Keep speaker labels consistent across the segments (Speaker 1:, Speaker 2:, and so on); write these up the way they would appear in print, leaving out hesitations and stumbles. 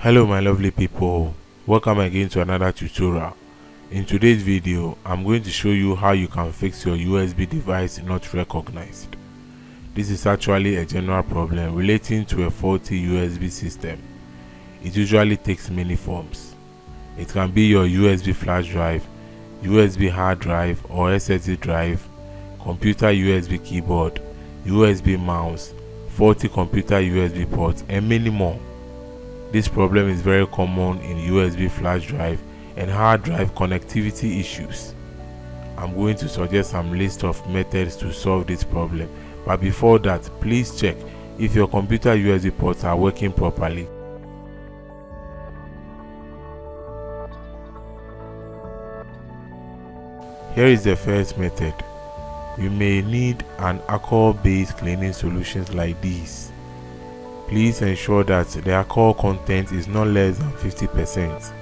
Speaker 1: Hello my lovely people, welcome again to another tutorial. In today's video, I'm going to show you how you can fix your USB device not recognized. This is actually a general problem relating to a faulty USB system. It usually takes many forms. It can be your USB flash drive, USB hard drive or SSD drive, computer USB keyboard, USB mouse, faulty computer USB ports, and many more. This problem is very common in USB flash drive and hard drive connectivity issues. I'm going to suggest some list of methods to solve this problem, but before that, please check if your computer USB ports are working properly. Here is the first method. You may need an alcohol-based cleaning solutions like these. Please ensure that the alcohol content is not less than 50%.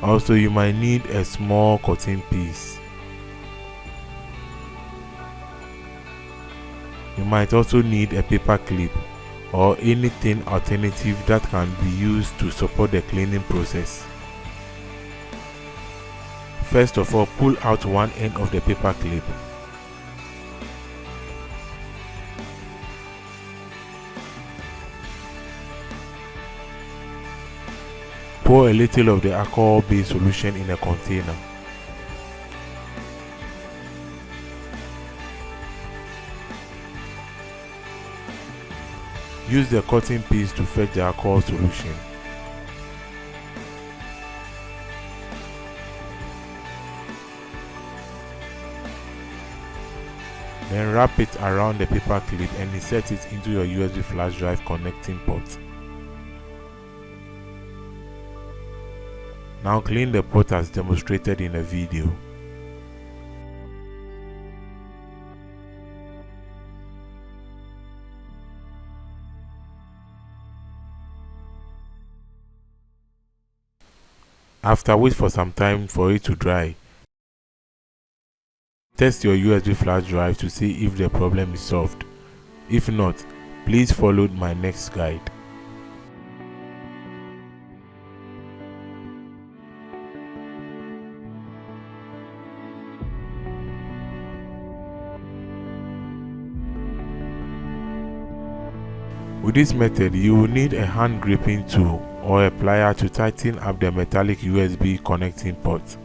Speaker 1: Also, you might need a small cotton piece. You might also need a paper clip or anything alternative that can be used to support the cleaning process. First of all, pull out one end of the paper clip. Pour a little of the alcohol-based solution in a container. Use the cotton piece to fetch the alcohol solution. Then wrap it around the paper clip and insert it into your USB flash drive connecting port. Now clean the port as demonstrated in the video. After, wait for some time for it to dry. Test your USB flash drive to see if the problem is solved. If not, please follow my next guide. With this method, you will need a hand gripping tool or a plier to tighten up the metallic USB connecting port.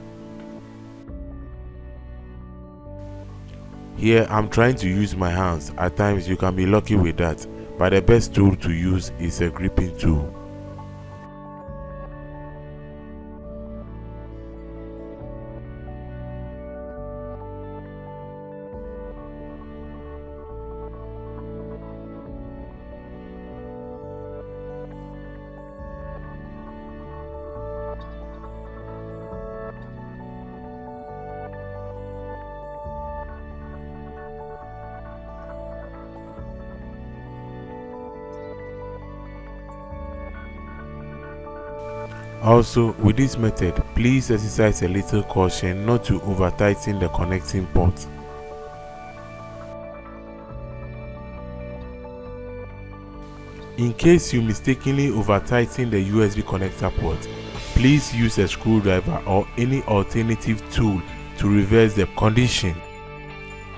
Speaker 1: Here I'm trying to use my hands. At times you can be lucky with that, but the best tool to use is a gripping tool. Also, with this method, please exercise a little caution not to over-tighten the connecting port. In case you mistakenly over-tighten the USB connector port, please use a screwdriver or any alternative tool to reverse the condition.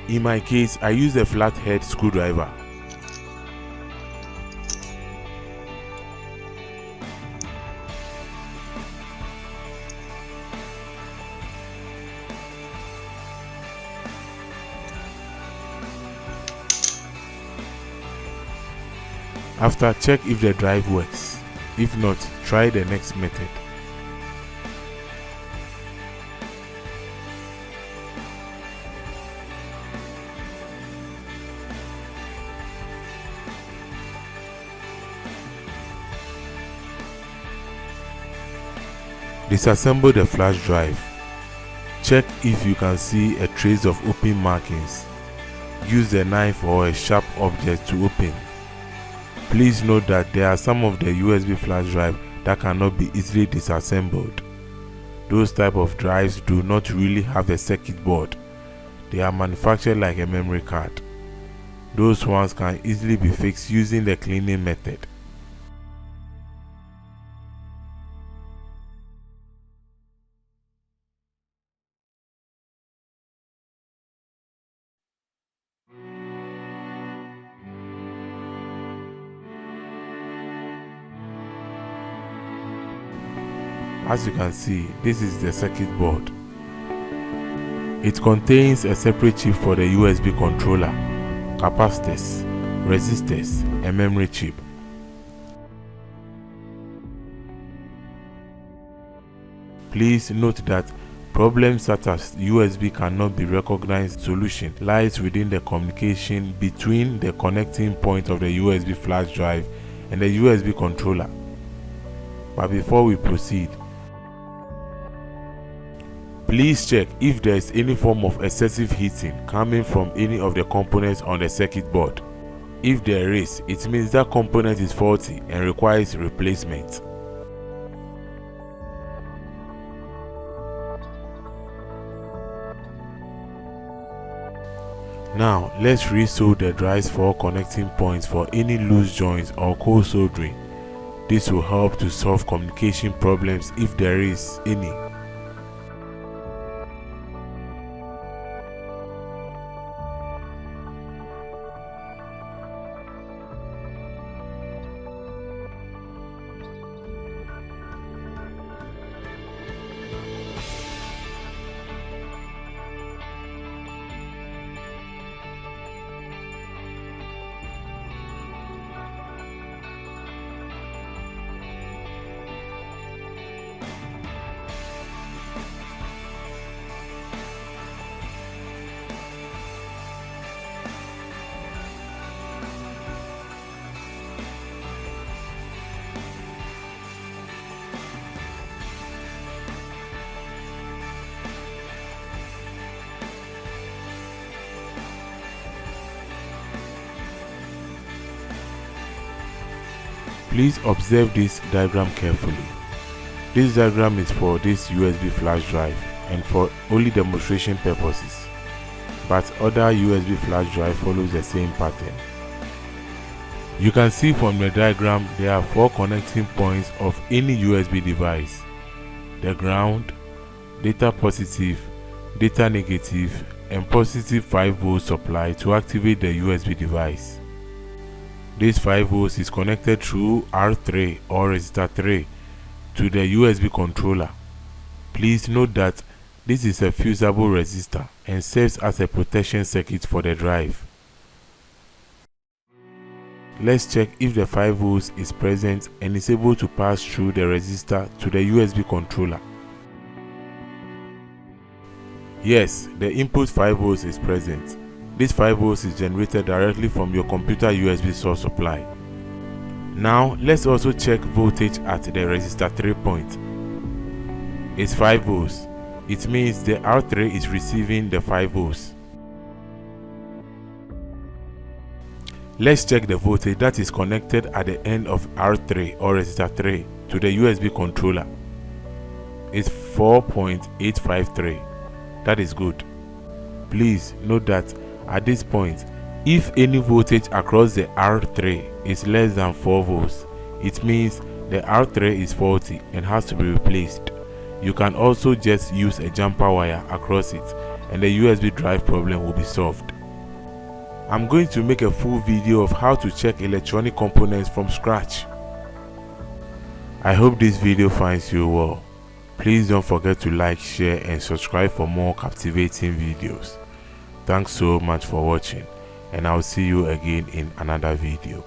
Speaker 1: In my case, I use a flathead screwdriver. After, check if the drive works. If not, try the next method. Disassemble the flash drive. Check if you can see a trace of open markings. Use a knife or a sharp object to open. Please note that there are some of the USB flash drive that cannot be easily disassembled. Those type of drives do not really have a circuit board. They are manufactured like a memory card. Those ones can easily be fixed using the cleaning method. As you can see, this is the circuit board. It contains a separate chip for the USB controller, capacitors, resistors, and memory chip. Please note that problems such as USB cannot be recognized solution lies within the communication between the connecting point of the USB flash drive and the USB controller. But before we proceed, please check if there is any form of excessive heating coming from any of the components on the circuit board. If there is, it means that component is faulty and requires replacement. Now, let's re-solder the drive's 4 connecting points for any loose joints or cold soldering. This will help to solve communication problems if there is any. Please observe this diagram carefully. This diagram is for this USB flash drive and for only demonstration purposes, but other USB flash drive follows the same pattern. You can see from the diagram there are 4 connecting points of any USB device: the ground, data positive, data negative, and positive 5V supply to activate the USB device. This 5V is connected through R3 or resistor 3 to the USB controller. Please note that this is a fusible resistor and serves as a protection circuit for the drive. Let's check if the 5V is present and is able to pass through the resistor to the USB controller. Yes, the input 5V is present. This 5V is generated directly from your computer USB source supply. Now, let's also check voltage at the resistor 3 point. It's 5V. It means the R3 is receiving the 5V. Let's check the voltage that is connected at the end of R3 or resistor 3 to the USB controller. It's 4.853. That is good. Please note that at this point, if any voltage across the R3 is less than 4V, it means the R3 is faulty and has to be replaced. You can also just use a jumper wire across it and the USB drive problem will be solved. I'm going to make a full video of how to check electronic components from scratch. I hope this video finds you well. Please don't forget to like, share and subscribe for more captivating videos. Thanks so much for watching, and I'll see you again in another video.